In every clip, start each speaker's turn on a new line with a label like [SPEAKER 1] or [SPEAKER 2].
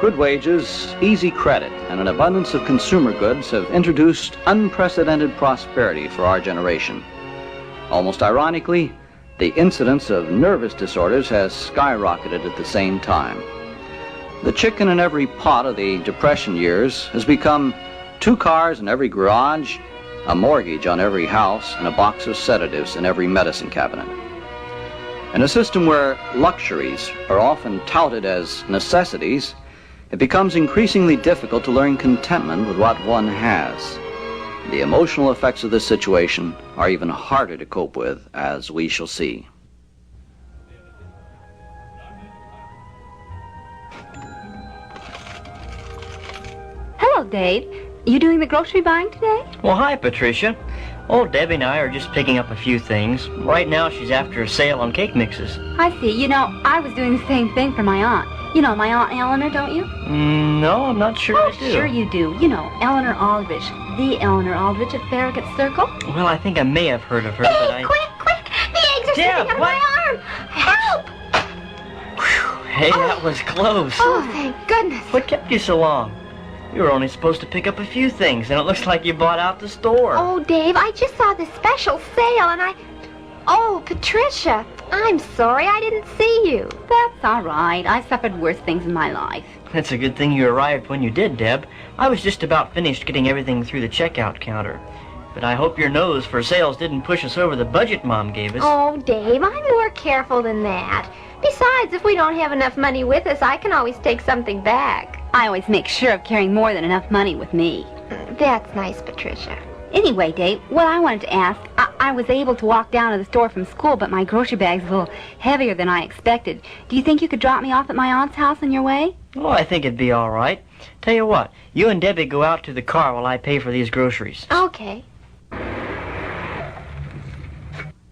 [SPEAKER 1] Good wages, easy credit, and an abundance of consumer goods have introduced unprecedented prosperity for our generation. Almost ironically, the incidence of nervous disorders has skyrocketed at the same time. The chicken in every pot of the Depression years has become 2 cars in every garage, a mortgage on every house, and a box of sedatives in every medicine cabinet. In a system where luxuries are often touted as necessities, it becomes increasingly difficult to learn contentment with what one has. The emotional effects of this situation are even harder to cope with, as we shall see.
[SPEAKER 2] Hello, Dave. You doing the grocery buying today?
[SPEAKER 3] Well, hi, Patricia. Old Debbie and I are just picking up a few things. Right now, she's after a sale on cake mixes.
[SPEAKER 2] I see. You know, I was doing the same thing for my aunt. You know my Aunt Eleanor, don't you?
[SPEAKER 3] No, I'm not sure I do.
[SPEAKER 2] Sure you do. You know, Eleanor Aldrich. The Eleanor Aldrich of Farragut Circle.
[SPEAKER 3] Well, I think I may have heard of her, but I...
[SPEAKER 4] Quick! The eggs are
[SPEAKER 3] Deb,
[SPEAKER 4] sticking out of
[SPEAKER 3] what?
[SPEAKER 4] my arm! Help!
[SPEAKER 3] Whew, hey, that was close.
[SPEAKER 4] Oh, thank goodness.
[SPEAKER 3] What kept you so long? You were only supposed to pick up a few things, and it looks like you bought out the store.
[SPEAKER 4] Oh, Dave, I just saw this special sale, and I... Oh, Patricia, I'm sorry I didn't see you.
[SPEAKER 2] That's all right. I suffered worse things in my life.
[SPEAKER 3] It's a good thing you arrived when you did, Deb. I was just about finished getting everything through the checkout counter. But I hope your nose for sales didn't push us over the budget Mom gave us.
[SPEAKER 4] Oh, Dave, I'm more careful than that. Besides, if we don't have enough money with us, I can always take something back.
[SPEAKER 2] I always make sure of carrying more than enough money with me.
[SPEAKER 4] That's nice, Patricia.
[SPEAKER 2] Anyway, Dave, what I wanted to ask, I was able to walk down to the store from school, but my grocery bag's a little heavier than I expected. Do you think you could drop me off at my aunt's house on your way?
[SPEAKER 3] Oh, I think it'd be all right. Tell you what, you and Debbie go out to the car while I pay for these groceries.
[SPEAKER 4] Okay.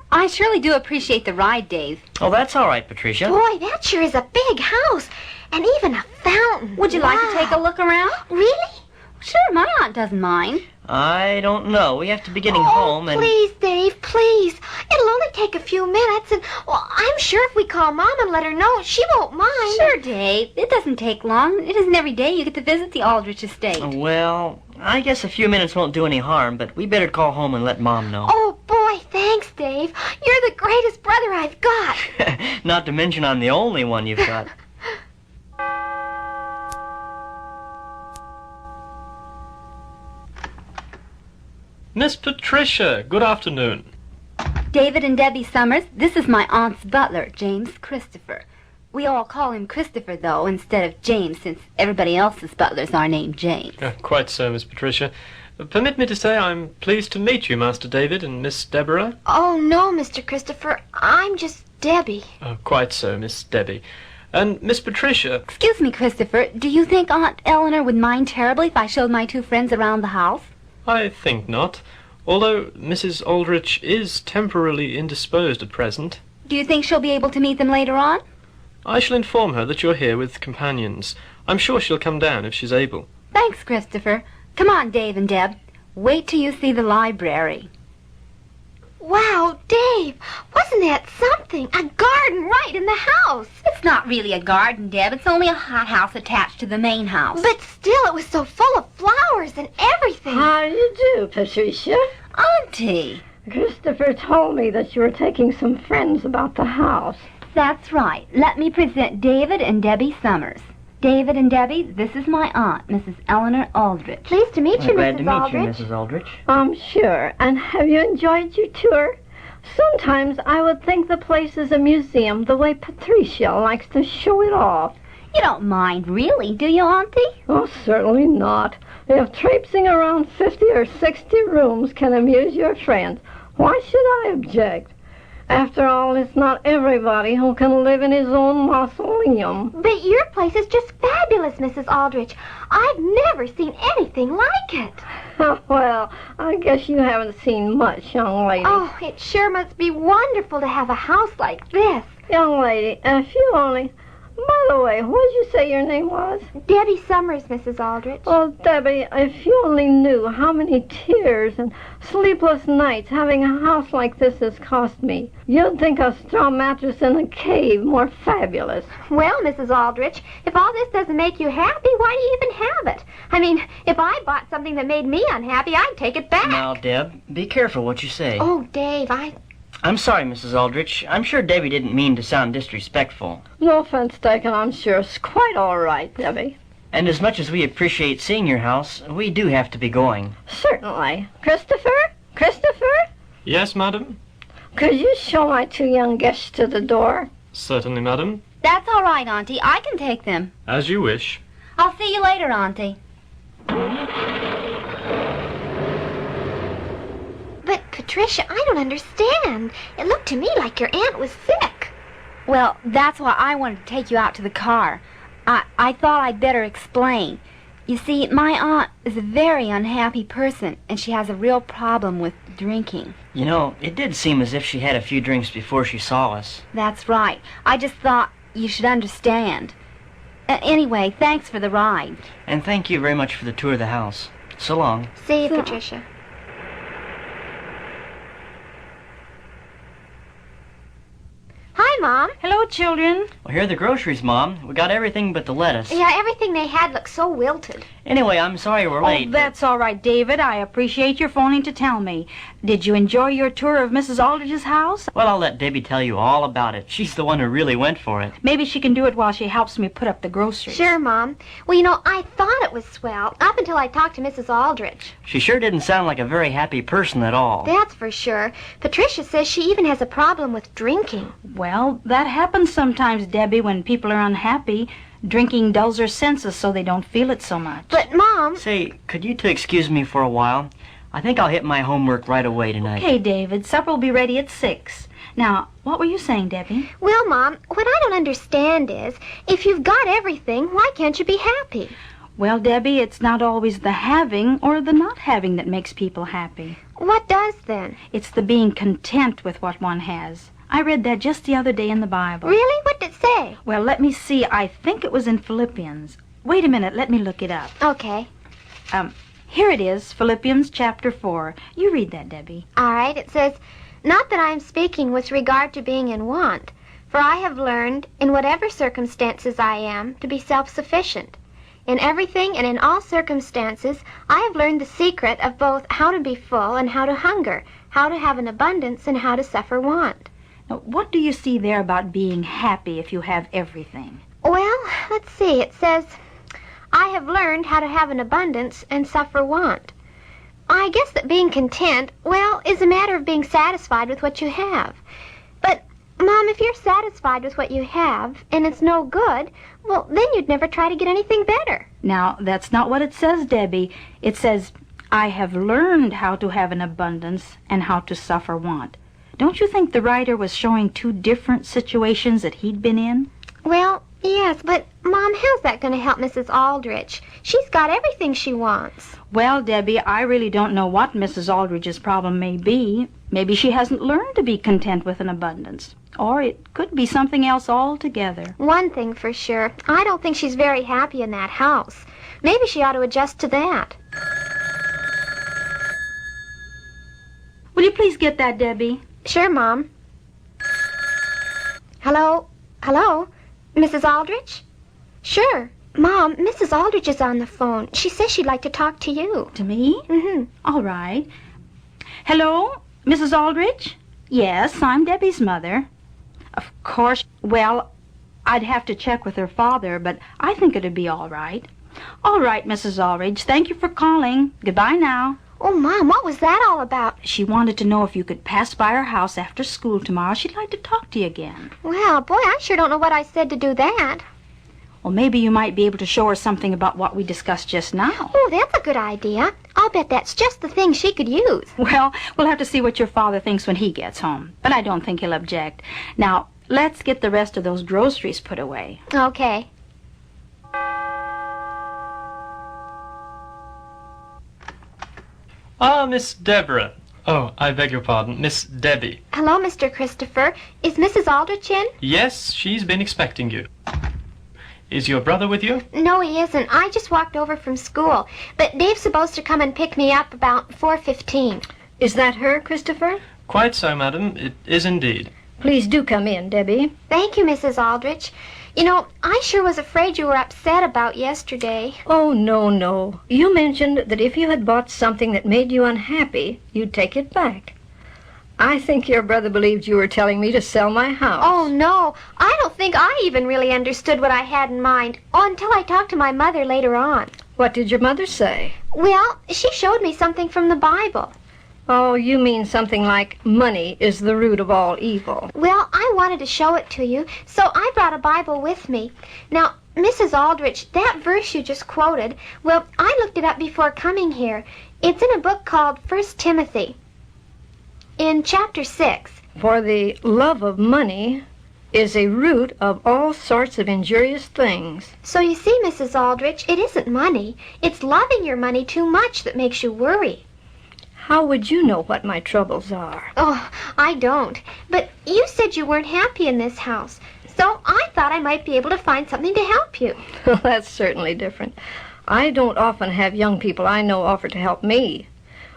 [SPEAKER 2] I surely do appreciate the ride, Dave.
[SPEAKER 3] Oh, that's all right, Patricia.
[SPEAKER 4] Boy, that sure is a big house. And even a fountain.
[SPEAKER 2] Would you like to take a look around?
[SPEAKER 4] Really?
[SPEAKER 2] Sure, my aunt doesn't mind.
[SPEAKER 3] I don't know. We have to be getting home and...
[SPEAKER 4] Please, Dave, please. It'll only take a few minutes, and, well, I'm sure if we call Mom and let her know, she won't mind.
[SPEAKER 2] Sure, Dave. It doesn't take long. It isn't every day you get to visit the Aldrich estate.
[SPEAKER 3] Well, I guess a few minutes won't do any harm, but we better call home and let Mom know.
[SPEAKER 4] Oh, boy, thanks, Dave. You're the greatest brother I've got.
[SPEAKER 3] Not to mention I'm the only one you've got.
[SPEAKER 5] Miss Patricia, good afternoon.
[SPEAKER 2] David and Debbie Summers, this is my aunt's butler, James Christopher. We all call him Christopher, though, instead of James, since everybody else's butlers are named James.
[SPEAKER 5] Quite so, Miss Patricia. Permit me to say I'm pleased to meet you, Master David and Miss Deborah.
[SPEAKER 4] Oh, no, Mr. Christopher. I'm just Debbie.
[SPEAKER 5] Quite so, Miss Debbie. And Miss Patricia...
[SPEAKER 2] Excuse me, Christopher. Do you think Aunt Eleanor would mind terribly if I showed my 2 friends around the house?
[SPEAKER 5] I think not, although Mrs. Aldrich is temporarily indisposed at present.
[SPEAKER 2] Do you think she'll be able to meet them later on?
[SPEAKER 5] I shall inform her that you're here with companions. I'm sure she'll come down if she's able.
[SPEAKER 2] Thanks, Christopher. Come on, Dave and Deb. Wait till you see the library.
[SPEAKER 4] Wow, Dave, wasn't that something? A garden right in the house.
[SPEAKER 2] It's not really a garden, Deb. It's only a hothouse attached to the main house.
[SPEAKER 4] But still, it was so full of flowers and everything.
[SPEAKER 6] How do you do, Patricia?
[SPEAKER 2] Auntie.
[SPEAKER 6] Christopher told me that you were taking some friends about the house.
[SPEAKER 2] That's right. Let me present David and Debbie Summers. David and Debbie, this is my aunt, Mrs. Eleanor Aldrich.
[SPEAKER 4] Pleased to meet you,
[SPEAKER 3] Glad
[SPEAKER 4] Mrs.
[SPEAKER 3] to meet
[SPEAKER 4] Aldrich.
[SPEAKER 3] you, Mrs. Aldrich.
[SPEAKER 6] I'm sure. And have you enjoyed your tour? Sometimes I would think the place is a museum, the way Patricia likes to show it off.
[SPEAKER 2] You don't mind, really, do you, Auntie?
[SPEAKER 6] Oh, certainly not. If traipsing around 50 or 60 rooms can amuse your friends, why should I object? After all, it's not everybody who can live in his own mausoleum.
[SPEAKER 4] But your place is just fabulous, Mrs. Aldrich. I've never seen anything like it.
[SPEAKER 6] Well, I guess you haven't seen much, young lady.
[SPEAKER 4] Oh, it sure must be wonderful to have a house like this.
[SPEAKER 6] Young lady, if you only... By the way, what did you say your name was?
[SPEAKER 4] Debbie Summers, Mrs. Aldrich.
[SPEAKER 6] Oh, Debbie, if you only knew how many tears and sleepless nights having a house like this has cost me, you'd think a straw mattress in a cave more fabulous.
[SPEAKER 4] Well, Mrs. Aldrich, if all this doesn't make you happy, why do you even have it? I mean, if I bought something that made me unhappy, I'd take it back.
[SPEAKER 3] Now, Deb, be careful what you say.
[SPEAKER 4] Oh, Dave,
[SPEAKER 3] I'm sorry, Mrs. Aldrich. I'm sure Debbie didn't mean to sound disrespectful.
[SPEAKER 6] No offense taken, I'm sure. It's quite all right, Debbie.
[SPEAKER 3] And as much as we appreciate seeing your house, we do have to be going.
[SPEAKER 6] Certainly. Christopher?
[SPEAKER 5] Yes, madam?
[SPEAKER 6] Could you show my two young guests to the door?
[SPEAKER 5] Certainly, madam.
[SPEAKER 2] That's all right, Auntie. I can take them.
[SPEAKER 5] As you wish.
[SPEAKER 2] I'll see you later, Auntie.
[SPEAKER 4] But, Patricia, I don't understand. It looked to me like your aunt was sick.
[SPEAKER 2] Well, that's why I wanted to take you out to the car. I thought I'd better explain. You see, my aunt is a very unhappy person, and she has a real problem with drinking.
[SPEAKER 3] You know, it did seem as if she had a few drinks before she saw us.
[SPEAKER 2] That's right. I just thought you should understand. Anyway, thanks for the ride.
[SPEAKER 3] And thank you very much for the tour of the house. So long.
[SPEAKER 4] See you, Patricia. Hi, Mom.
[SPEAKER 7] Hello, children.
[SPEAKER 3] Well, here are the groceries, Mom. We got everything but the lettuce.
[SPEAKER 4] Yeah, everything they had looked so wilted.
[SPEAKER 3] Anyway, I'm sorry we're late.
[SPEAKER 7] Oh, that's all right, David. I appreciate your phoning to tell me. Did you enjoy your tour of Mrs. Aldrich's house?
[SPEAKER 3] Well, I'll let Debbie tell you all about it. She's the one who really went for it.
[SPEAKER 7] Maybe she can do it while she helps me put up the groceries.
[SPEAKER 4] Sure, Mom. Well, you know, I thought it was swell up until I talked to Mrs. Aldrich.
[SPEAKER 3] She sure didn't sound like a very happy person at all.
[SPEAKER 4] That's for sure. Patricia says she even has a problem with drinking.
[SPEAKER 7] Well, that happens sometimes, Debbie, when people are unhappy. Drinking dulls their senses so they don't feel it so much.
[SPEAKER 4] But, Mom...
[SPEAKER 3] Say, could you two excuse me for a while? I think I'll hit my homework right away tonight.
[SPEAKER 7] Okay, David. Supper will be ready at 6. Now, what were you saying, Debbie?
[SPEAKER 4] Well, Mom, what I don't understand is, if you've got everything, why can't you be happy?
[SPEAKER 7] Well, Debbie, it's not always the having or the not having that makes people happy.
[SPEAKER 4] What does, then?
[SPEAKER 7] It's the being content with what one has. I read that just the other day in the Bible.
[SPEAKER 4] Really? What did it say?
[SPEAKER 7] Well, let me see. I think it was in Philippians. Wait a minute. Let me look it up.
[SPEAKER 4] Okay.
[SPEAKER 7] Here it is, Philippians chapter 4. You read that, Debbie.
[SPEAKER 4] All right. It says, "Not that I am speaking with regard to being in want, for I have learned, in whatever circumstances I am, to be self-sufficient. In everything and in all circumstances, I have learned the secret of both how to be full and how to hunger, how to have an abundance and how to suffer want."
[SPEAKER 7] Now, what do you see there about being happy if you have everything?
[SPEAKER 4] Well, let's see. It says, "I have learned how to have an abundance and suffer want." I guess that being content, well, is a matter of being satisfied with what you have. But, Mom, if you're satisfied with what you have and it's no good, well, then you'd never try to get anything better.
[SPEAKER 7] Now, that's not what it says, Debbie. It says, "I have learned how to have an abundance and how to suffer want." Don't you think the writer was showing two different situations that he'd been in?
[SPEAKER 4] Well, yes, but, Mom, how's that going to help Mrs. Aldrich? She's got everything she wants.
[SPEAKER 7] Well, Debbie, I really don't know what Mrs. Aldrich's problem may be. Maybe she hasn't learned to be content with an abundance. Or it could be something else altogether.
[SPEAKER 4] One thing for sure, I don't think she's very happy in that house. Maybe she ought to adjust to that.
[SPEAKER 7] Will you please get that, Debbie?
[SPEAKER 4] Sure, Mom. Hello? Hello? Mrs. Aldrich? Sure. Mom, Mrs. Aldrich is on the phone. She says she'd like to talk to you.
[SPEAKER 7] To me?
[SPEAKER 4] Mm-hmm.
[SPEAKER 7] All right. Hello, Mrs. Aldrich? Yes, I'm Debbie's mother. Of course, well, I'd have to check with her father, but I think it'd be all right. All right, Mrs. Aldrich, thank you for calling. Goodbye now.
[SPEAKER 4] Oh, Mom, what was that all about?
[SPEAKER 7] She wanted to know if you could pass by her house after school tomorrow. She'd like to talk to you again.
[SPEAKER 4] Well, boy, I sure don't know what I said to do that.
[SPEAKER 7] Well, maybe you might be able to show her something about what we discussed just now.
[SPEAKER 4] Oh, that's a good idea. I'll bet that's just the thing she could use.
[SPEAKER 7] Well, we'll have to see what your father thinks when he gets home. But I don't think he'll object. Now, let's get the rest of those groceries put away.
[SPEAKER 4] Okay.
[SPEAKER 5] Ah, Miss Deborah. Oh, I beg your pardon, Miss Debbie.
[SPEAKER 4] Hello, Mr. Christopher. Is Mrs. Aldrich in?
[SPEAKER 5] Yes, she's been expecting you. Is your brother with you?
[SPEAKER 4] No, he isn't. I just walked over from school. But Dave's supposed to come and pick me up about 4:15.
[SPEAKER 6] Is that her, Christopher?
[SPEAKER 5] Quite so, madam. It is indeed.
[SPEAKER 6] Please do come in, Debbie.
[SPEAKER 4] Thank you, Mrs. Aldrich. You know, I sure was afraid you were upset about yesterday.
[SPEAKER 6] Oh, no. You mentioned that if you had bought something that made you unhappy, you'd take it back. I think your brother believed you were telling me to sell my house.
[SPEAKER 4] Oh, no. I don't think I even really understood what I had in mind until I talked to my mother later on.
[SPEAKER 6] What did your mother say?
[SPEAKER 4] Well, she showed me something from the Bible.
[SPEAKER 6] Oh, you mean something like money is the root of all evil.
[SPEAKER 4] Well, I wanted to show it to you, so I brought a Bible with me. Now, Mrs. Aldrich, that verse you just quoted, well, I looked it up before coming here. It's in a book called 1 Timothy. In chapter 6.
[SPEAKER 6] For the love of money is a root of all sorts of injurious things.
[SPEAKER 4] So you see, Mrs. Aldrich, it isn't money. It's loving your money too much that makes you worry.
[SPEAKER 6] How would you know what my troubles are?
[SPEAKER 4] Oh, I don't. But you said you weren't happy in this house, so I thought I might be able to find something to help you.
[SPEAKER 6] That's certainly different. I don't often have young people I know offer to help me.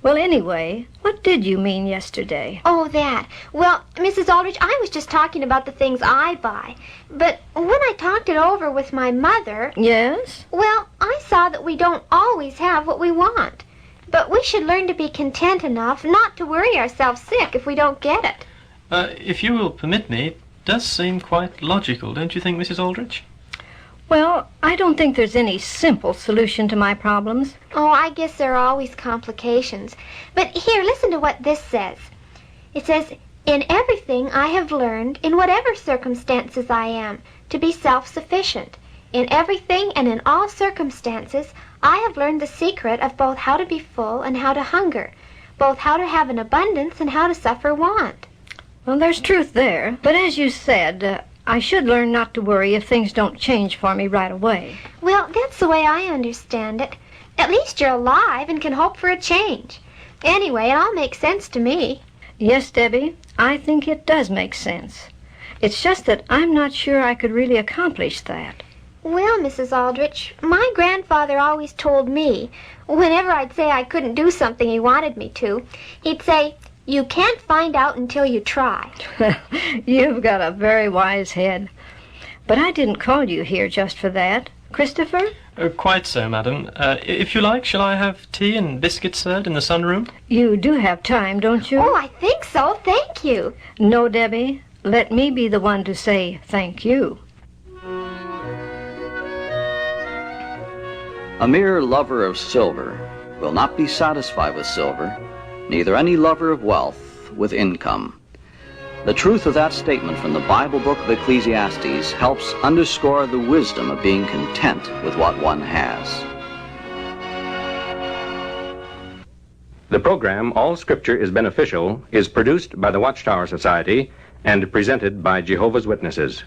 [SPEAKER 6] Well, anyway, what did you mean yesterday?
[SPEAKER 4] Oh, that. Well, Mrs. Aldrich, I was just talking about the things I buy. But when I talked it over with my mother...
[SPEAKER 6] Yes?
[SPEAKER 4] Well, I saw that we don't always have what we want. But we should learn to be content enough not to worry ourselves sick if we don't get it.
[SPEAKER 5] If you will permit me, it does seem quite logical, don't you think, Mrs. Aldrich?
[SPEAKER 6] Well, I don't think there's any simple solution to my problems.
[SPEAKER 4] Oh, I guess there are always complications. But here, listen to what this says. It says, "In everything I have learned, in whatever circumstances I am, to be self-sufficient. In everything and in all circumstances, I have learned the secret of both how to be full and how to hunger, both how to have an abundance and how to suffer want."
[SPEAKER 6] Well, there's truth there. But as you said, I should learn not to worry if things don't change for me right away.
[SPEAKER 4] Well, that's the way I understand it. At least you're alive and can hope for a change. Anyway, it all makes sense to me.
[SPEAKER 6] Yes, Debbie, I think it does make sense. It's just that I'm not sure I could really accomplish that.
[SPEAKER 4] Well, Mrs. Aldrich, my grandfather always told me, whenever I'd say I couldn't do something he wanted me to, he'd say, "You can't find out until you try."
[SPEAKER 6] You've got a very wise head. But I didn't call you here just for that. Christopher?
[SPEAKER 5] Quite so, madam. If you like, shall I have tea and biscuits served in the sunroom?
[SPEAKER 6] You do have time, don't you?
[SPEAKER 4] Oh, I think so. Thank you.
[SPEAKER 6] No, Debbie. Let me be the one to say thank you.
[SPEAKER 1] A mere lover of silver will not be satisfied with silver, neither any lover of wealth with income. The truth of that statement from the Bible book of Ecclesiastes helps underscore the wisdom of being content with what one has.
[SPEAKER 8] The program, All Scripture is Beneficial, is produced by the Watchtower Society and presented by Jehovah's Witnesses.